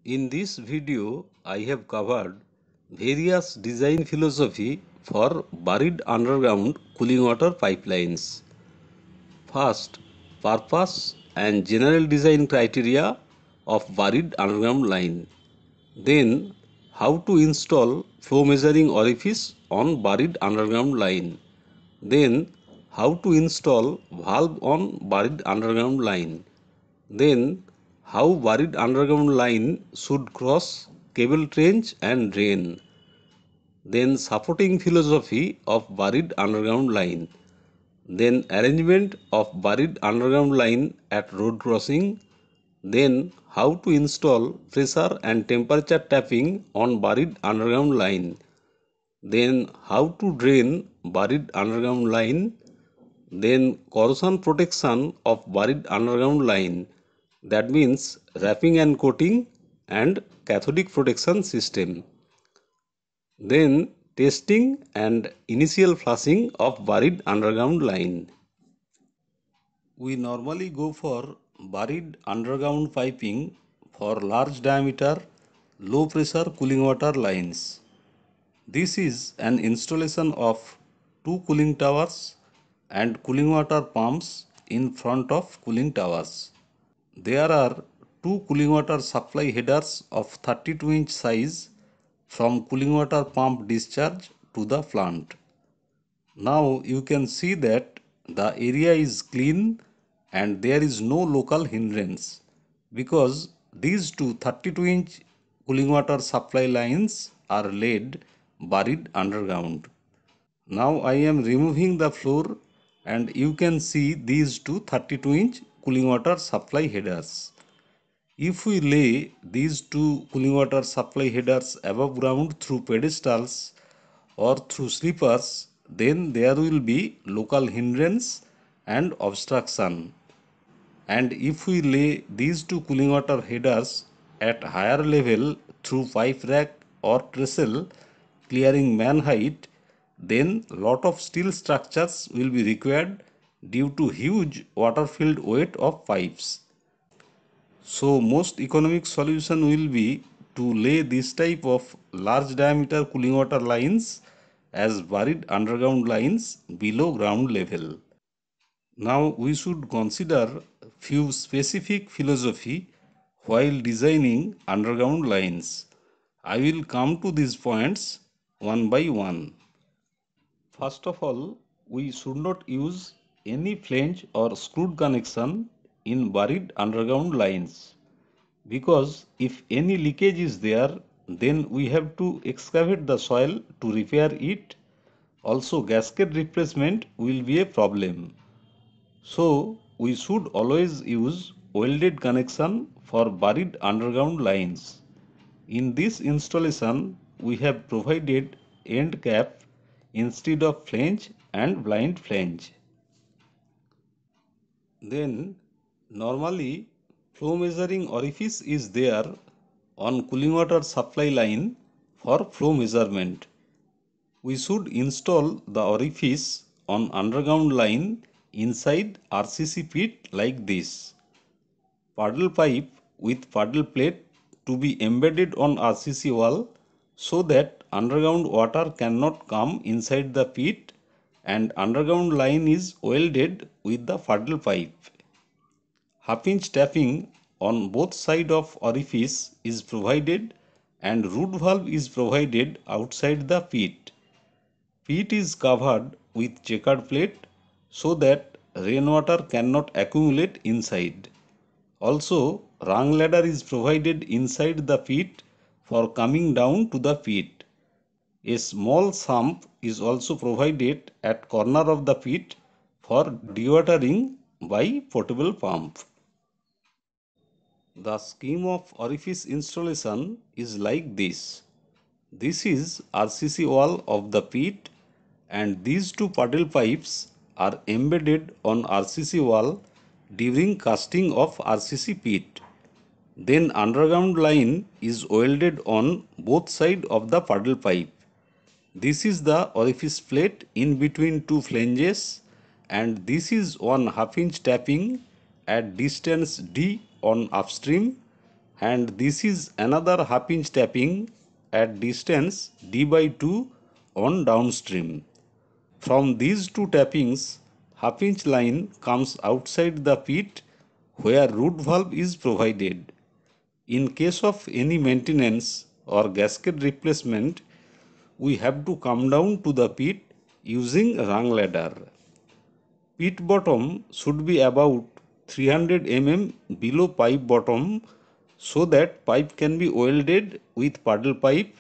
In this video, I have covered various design philosophy for buried underground cooling water pipelines. First, purpose and general design criteria of buried underground line. Then, how to install flow measuring orifice on buried underground line. Then, how to install valve on buried underground line. Then, how buried underground line should cross cable trench and drain. Then, supporting philosophy of buried underground line. Then, arrangement of buried underground line at road crossing. Then, how to install pressure and temperature tapping on buried underground line. Then, how to drain buried underground line. Then corrosion protection of buried underground line, that means wrapping and coating and cathodic protection system. Then testing and initial flushing of buried underground line. We normally go for buried underground piping for large diameter, low pressure cooling water lines. This is an installation of two cooling towers and cooling water pumps in front of cooling towers. There are two cooling water supply headers of 32-inch size from cooling water pump discharge to the plant. Now you can see that the area is clean and there is no local hindrance because these two 32-inch cooling water supply lines are laid buried underground. Now I am removing the floor and you can see these two 32-inch cooling water supply headers. If we lay these two cooling water supply headers above ground through pedestals or through sleepers, then there will be local hindrance and obstruction. And if we lay these two cooling water headers at higher level through pipe rack or trestle clearing man height, then lot of steel structures will be required due to huge water filled weight of pipes. So most economic solution will be to lay this type of large diameter cooling water lines as buried underground lines below ground level. Now we should consider few specific philosophy while designing underground lines. I will come to these points one by one. First of all, we should not use any flange or screwed connection in buried underground lines, because if any leakage is there, then we have to excavate the soil to repair it. Also, gasket replacement will be a problem. So we should always use welded connection for buried underground lines. In this installation, we have provided end cap instead of flange and blind flange. Then normally flow measuring orifice is there on cooling water supply line for flow measurement. We should install the orifice on underground line inside RCC pit like this. Puddle pipe with puddle plate to be embedded on RCC wall so that underground water cannot come inside the pit, and underground line is welded with the puddle pipe. Half-inch tapping on both sides of orifice is provided and root valve is provided outside the pit. Pit is covered with checkered plate so that rainwater cannot accumulate inside. Also, rung ladder is provided inside the pit for coming down to the pit. A small sump is also provided at corner of the pit for dewatering by portable pump. The scheme of orifice installation is like this. This is RCC wall of the pit and these two puddle pipes are embedded on RCC wall during casting of RCC pit. Then underground line is welded on both sides of the puddle pipe. This is the orifice plate in between two flanges and this is one half-inch tapping at distance D on upstream, and this is another half inch tapping at distance d by 2 on downstream. From these two tappings, half inch line comes outside the pit where root valve is provided. In case of any maintenance or gasket replacement, we have to come down to the pit using rung ladder. Pit bottom should be about 300 below pipe bottom so that pipe can be welded with paddle pipe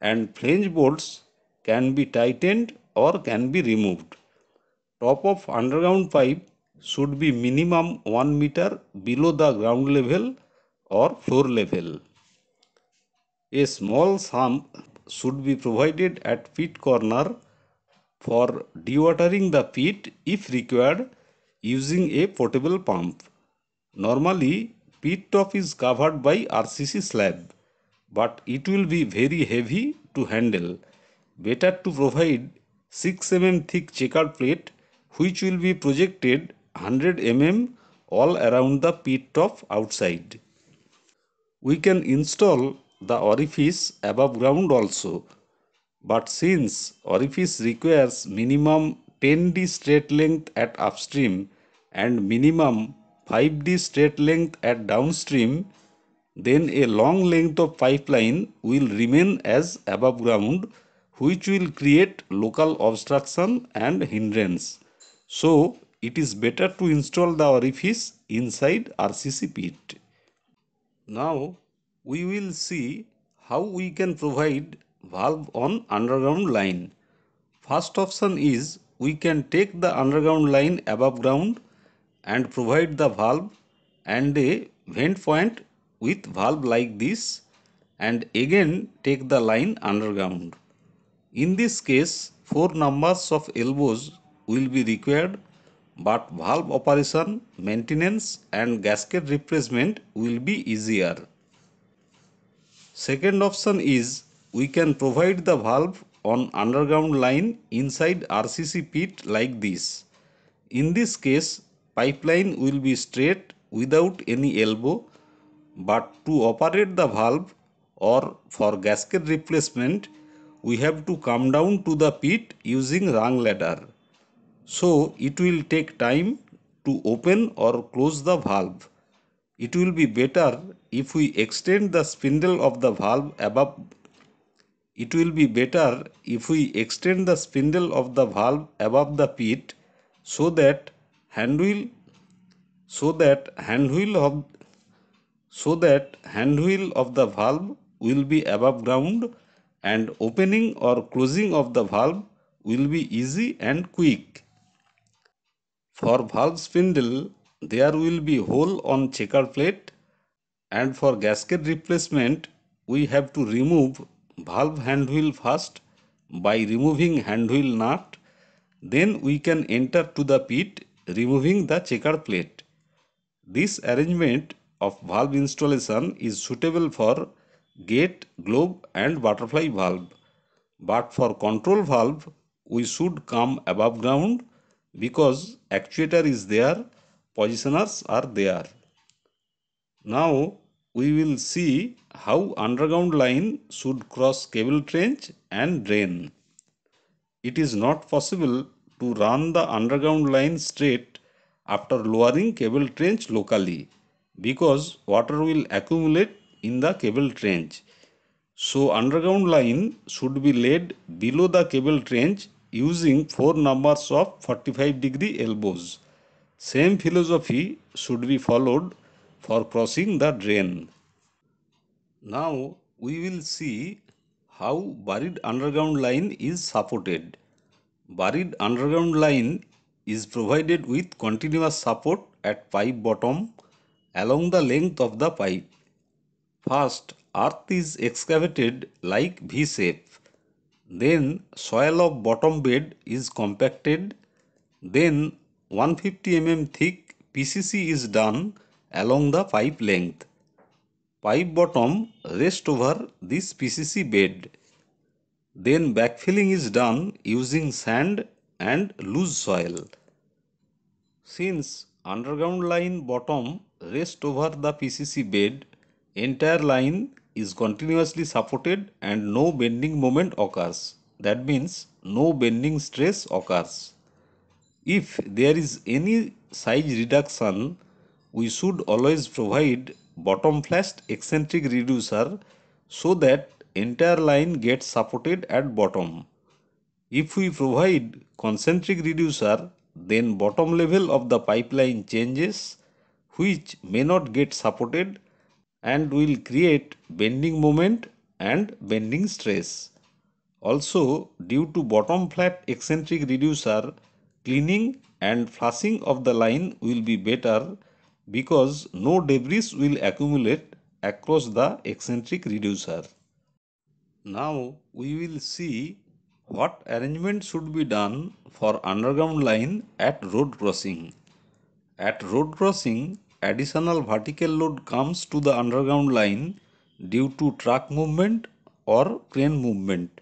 and flange bolts can be tightened or can be removed. Top of underground pipe should be minimum 1 meter below the ground level or floor level. A small sump should be provided at pit corner for dewatering the pit if required using a portable pump. Normally, pit top is covered by RCC slab, but it will be very heavy to handle. Better to provide 6 thick checkered plate which will be projected 100 all around the pit top outside. We can install the orifice above ground also, but since orifice requires minimum 10D straight length at upstream and minimum 5D straight length at downstream, then a long length of pipeline will remain as above ground, which will create local obstruction and hindrance. So, it is better to install the orifice inside RCC pit. Now we will see how we can provide valve on underground line. First option is we can take the underground line above ground and provide the valve and a vent point with valve like this and again take the line underground. In this case, 4 numbers of elbows will be required, but valve operation, maintenance and gasket replacement will be easier. Second option is we can provide the valve on underground line inside RCC pit like this. In this case, pipeline will be straight without any elbow, but to operate the valve or for gasket replacement, we have to come down to the pit using rung ladder. So it will take time to open or close the valve. It will be better if we extend the spindle of the valve above. It will be better if we extend the spindle of the valve above the pit so that handwheel so that handwheel of handwheel of the valve will be above ground and opening or closing of the valve will be easy and quick. For valve spindle, there will be hole on checker plate, and for gasket replacement, we have to remove valve handwheel first by removing handwheel nut. Then we can enter to the pit removing the checker plate. This arrangement of valve installation is suitable for gate, globe and butterfly valve. But for control valve, we should come above ground because actuator is there, positioners are there. Now we will see how underground line should cross cable trench and drain. It is not possible to run the underground line straight after lowering cable trench locally because water will accumulate in the cable trench. So underground line should be laid below the cable trench using 4 numbers of 45-degree elbows. Same philosophy should be followed for crossing the drain. Now we will see how buried underground line is supported. Buried underground line is provided with continuous support at pipe bottom along the length of the pipe. First, earth is excavated like V shape. Then soil of bottom bed is compacted. Then 150 thick PCC is done along the pipe length. Pipe bottom rest over this PCC bed. Then backfilling is done using sand and loose soil. Since underground line bottom rest over the PCC bed, entire line is continuously supported and no bending moment occurs. That means no bending stress occurs. If there is any size reduction, we should always provide bottom flashed eccentric reducer so that entire line gets supported at bottom. If we provide concentric reducer, then bottom level of the pipeline changes, which may not get supported and will create bending moment and bending stress. Also, due to bottom flat eccentric reducer, cleaning and flushing of the line will be better because no debris will accumulate across the eccentric reducer. Now we will see what arrangement should be done for underground line at road crossing. At road crossing, additional vertical load comes to the underground line due to truck movement or crane movement.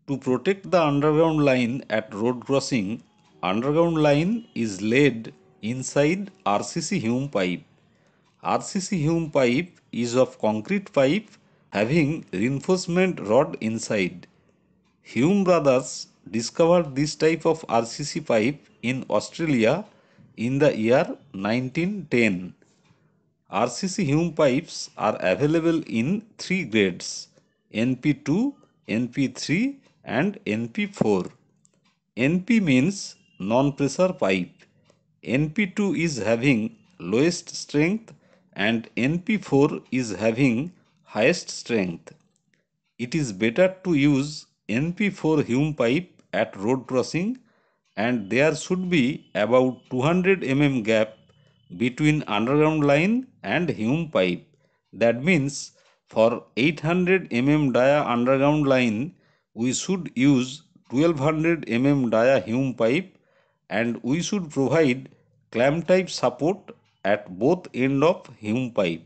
To protect the underground line at road crossing, underground line is laid inside RCC Hume pipe. RCC Hume pipe is of concrete pipe having reinforcement rod inside. Hume brothers discovered this type of RCC pipe in Australia in the year 1910. RCC Hume pipes are available in three grades: NP2, NP3 and NP4. NP means non-pressure pipe. NP2 is having lowest strength and NP4 is having highest strength. It is better to use NP4 Hume pipe at road crossing, and there should be about 200 gap between underground line and Hume pipe. That means for 800 dia underground line, we should use 1200 dia Hume pipe, and we should provide clamp type support at both end of Hume pipe.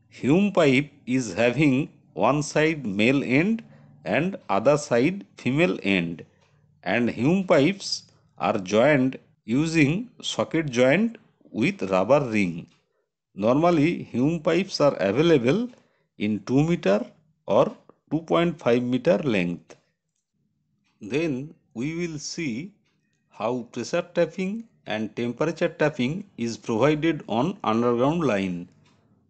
Hume pipe is having one side male end and other side female end, and Hume pipes are joined using socket joint with rubber ring. Normally Hume pipes are available in 2 meter or 2.5 meter length. Then we will see how pressure tapping and temperature tapping is provided on underground line.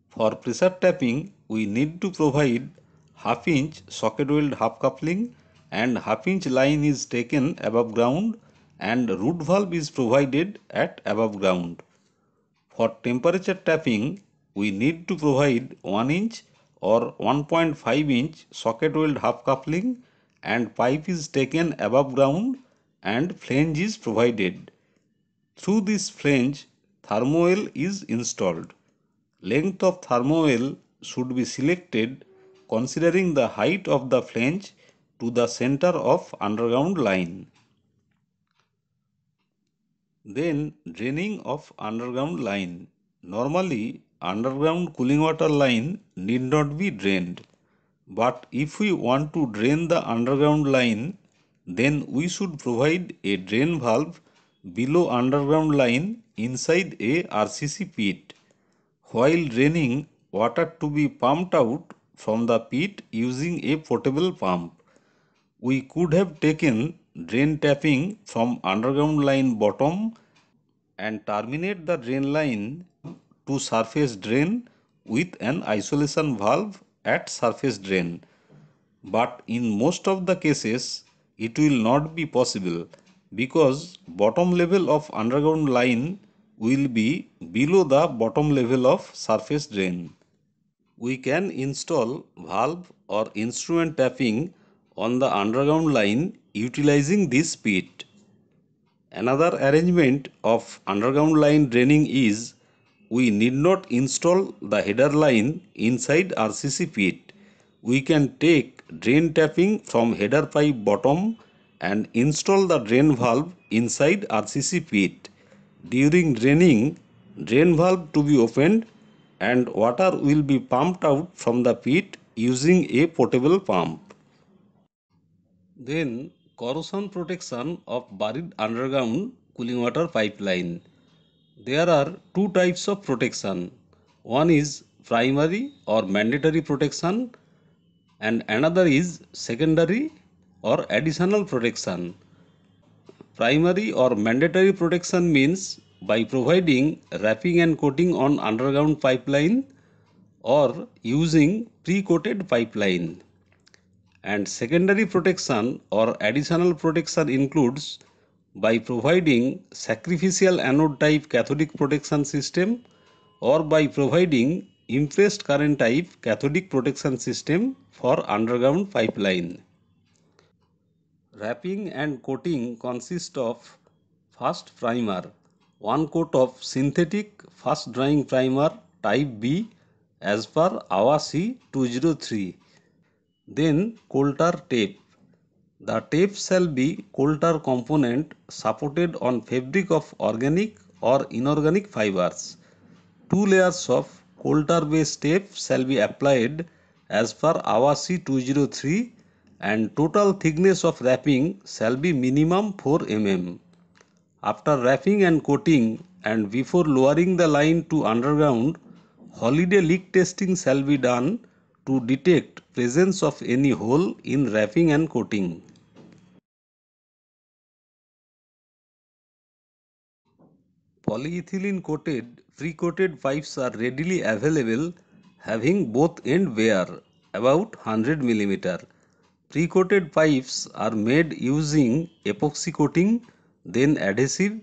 For pressure tapping, we need to provide half-inch socket weld half coupling, and half-inch line is taken above ground and root valve is provided at above ground. For temperature tapping, we need to provide 1 inch or 1.5 inch socket weld half coupling, and pipe is taken above ground and flange is provided. Through this flange, thermoil is installed. Length of thermoil should be selected considering the height of the flange to the center of underground line. Then draining of underground line. Normally underground cooling water line need not be drained, but if we want to drain the underground line, then we should provide a drain valve below underground line inside a RCC pit. While draining, water to be pumped out from the pit using a portable pump. We could have taken drain tapping from underground line bottom and terminate the drain line to surface drain with an isolation valve at surface drain. But in most of the cases, it will not be possible because bottom level of underground line will be below the bottom level of surface drain. We can install valve or instrument tapping on the underground line utilizing this pit. Another arrangement of underground line draining is we need not install the header line inside RCC pit. We can take drain tapping from header pipe bottom and install the drain valve inside RCC pit. During draining, drain valve to be opened and water will be pumped out from the pit using a portable pump. Then corrosion protection of buried underground cooling water pipeline. There are two types of protection. One is primary or mandatory protection and another is secondary or additional protection. Primary or mandatory protection means by providing wrapping and coating on underground pipeline or using pre-coated pipeline. And secondary protection or additional protection includes by providing sacrificial anode type cathodic protection system or by providing impressed current type cathodic protection system for underground pipeline. Wrapping and coating consist of first primer, one coat of synthetic fast drying primer type B as per AWA-C 203. Then coal tar tape. The tape shall be coal tar component supported on fabric of organic or inorganic fibers. Two layers of coal tar based tape shall be applied as per AWA-C 203 and total thickness of wrapping shall be minimum 4 mm. After wrapping and coating and before lowering the line to underground, holiday leak testing shall be done to detect presence of any hole in wrapping and coating. Polyethylene coated pre-coated pipes are readily available having both end bare about 100 mm. Pre-coated pipes are made using epoxy coating, then adhesive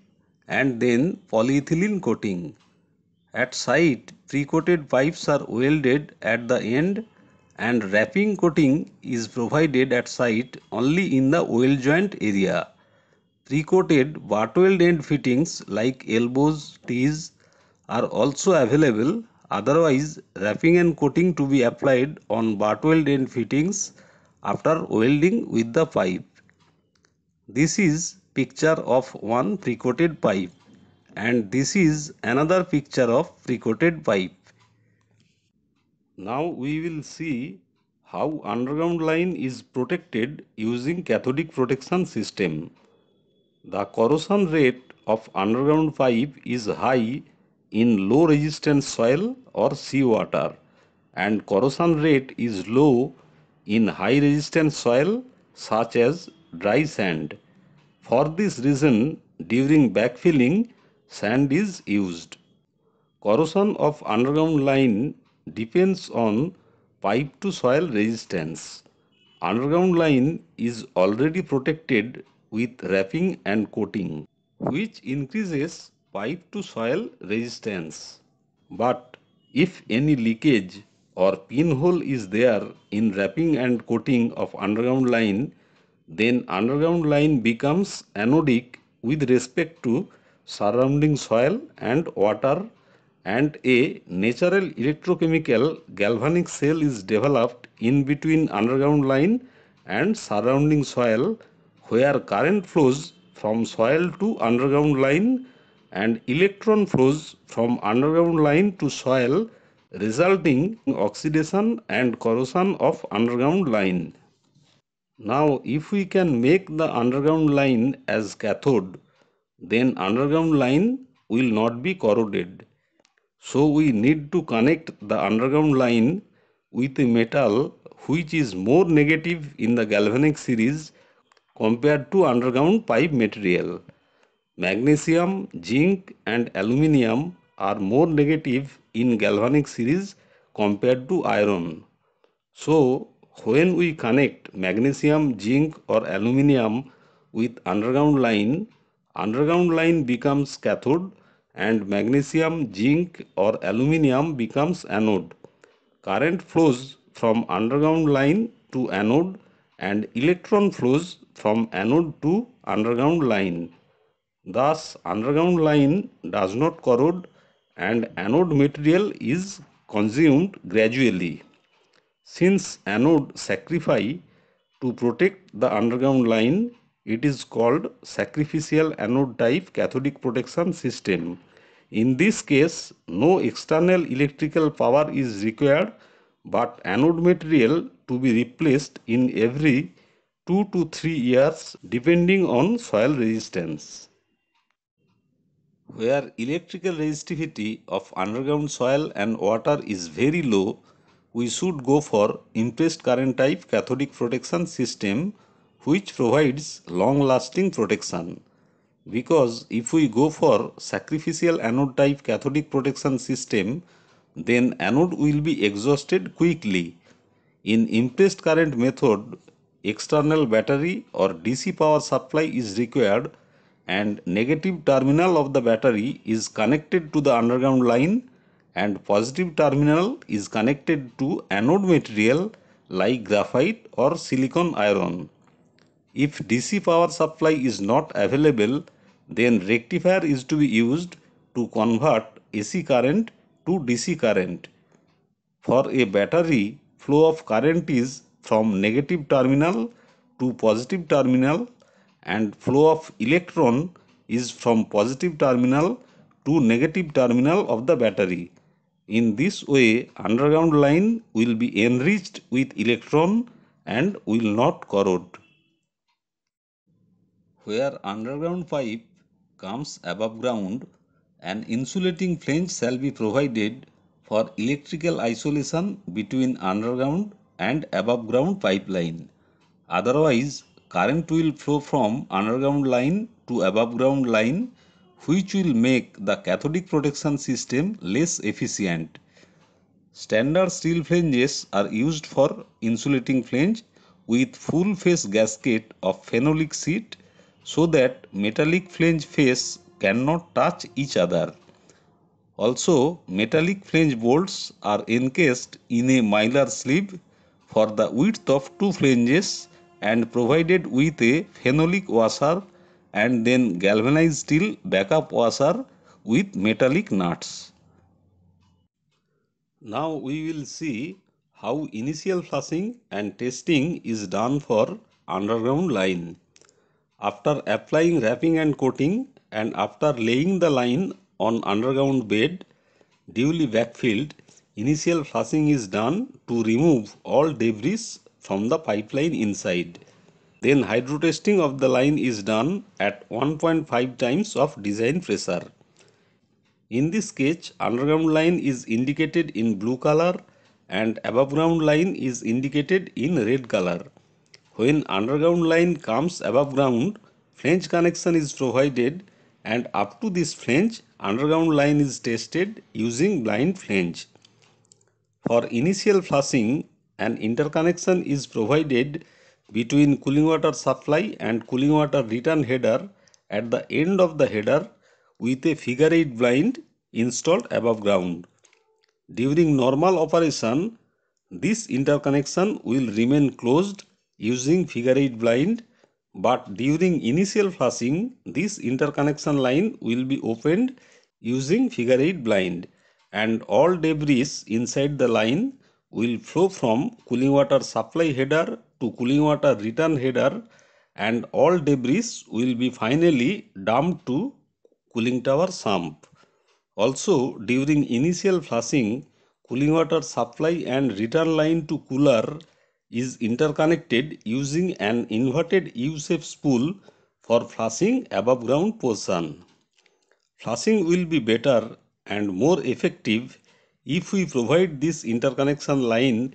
and then polyethylene coating. At site, pre-coated pipes are welded at the end and wrapping coating is provided at site only in the weld joint area. Pre-coated butt weld end fittings like elbows, tees are also available. Otherwise, wrapping and coating to be applied on butt weld end fittings after welding with the pipe. This is picture of one pre-coated pipe and this is another picture of pre-coated pipe. Now we will see how underground line is protected using cathodic protection system. The corrosion rate of underground pipe is high in low resistance soil or seawater and corrosion rate is low in high resistance soil such as dry sand. For this reason, during backfilling, sand is used. Corrosion of underground line depends on pipe to soil resistance. Underground line is already protected with wrapping and coating, which increases pipe to soil resistance. But if any leakage or pinhole is there in wrapping and coating of underground line, then underground line becomes anodic with respect to surrounding soil and water and a natural electrochemical galvanic cell is developed in between underground line and surrounding soil where current flows from soil to underground line and electron flows from underground line to soil resulting in oxidation and corrosion of underground line. Now if we can make the underground line as cathode, then underground line will not be corroded. So we need to connect the underground line with a metal which is more negative in the galvanic series compared to underground pipe material. Magnesium, zinc and aluminium are more negative in galvanic series compared to iron. So when we connect magnesium, zinc or aluminium with underground line becomes cathode and magnesium, zinc or aluminium becomes anode. Current flows from underground line to anode and electron flows from anode to underground line. Thus, underground line does not corrode and anode material is consumed gradually. Since anode sacrifice to protect the underground line, it is called sacrificial anode type cathodic protection system. In this case, no external electrical power is required, but anode material to be replaced in every 2 to 3 years depending on soil resistance. Where electrical resistivity of underground soil and water is very low, we should go for impressed current type cathodic protection system which provides long lasting protection. Because if we go for sacrificial anode type cathodic protection system, then anode will be exhausted quickly. In impressed current method, external battery or DC power supply is required and negative terminal of the battery is connected to the underground line and positive terminal is connected to anode material like graphite or silicon iron. If DC power supply is not available, then rectifier is to be used to convert AC current to DC current. For a battery, flow of current is from negative terminal to positive terminal and flow of electron is from positive terminal to negative terminal of the battery. In this way, underground line will be enriched with electron and will not corrode. Where underground pipe comes above ground, an insulating flange shall be provided for electrical isolation between underground and above ground pipeline. Otherwise, current will flow from underground line to above ground line, which will make the cathodic protection system less efficient. Standard steel flanges are used for insulating flange with full face gasket of phenolic sheet so that metallic flange face cannot touch each other. Also, metallic flange bolts are encased in a mylar sleeve for the width of two flanges and provided with a phenolic washer and then galvanized steel backup washer with metallic nuts. Now we will see how initial flushing and testing is done for underground line. After applying wrapping and coating and after laying the line on underground bed duly backfilled, initial flushing is done to remove all debris from the pipeline inside. Then hydrotesting of the line is done at 1.5 times of design pressure. In this sketch, underground line is indicated in blue color and above ground line is indicated in red color. When underground line comes above ground, flange connection is provided and up to this flange, underground line is tested using blind flange. For initial flushing, an interconnection is provided between cooling water supply and cooling water return header at the end of the header with a figure 8 blind installed above ground. During normal operation, this interconnection will remain closed using figure 8 blind, but during initial flushing, this interconnection line will be opened using figure 8 blind and all debris inside the line will flow from cooling water supply header to cooling water return header and all debris will be finally dumped to cooling tower sump. Also, during initial flushing, cooling water supply and return line to cooler is interconnected using an inverted U-shape spool for flushing above ground portion. Flushing will be better and more effective if we provide this interconnection line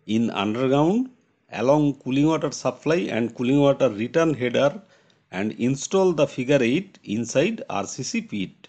in underground along cooling water supply and cooling water return header and install the figure 8 inside RCC pit.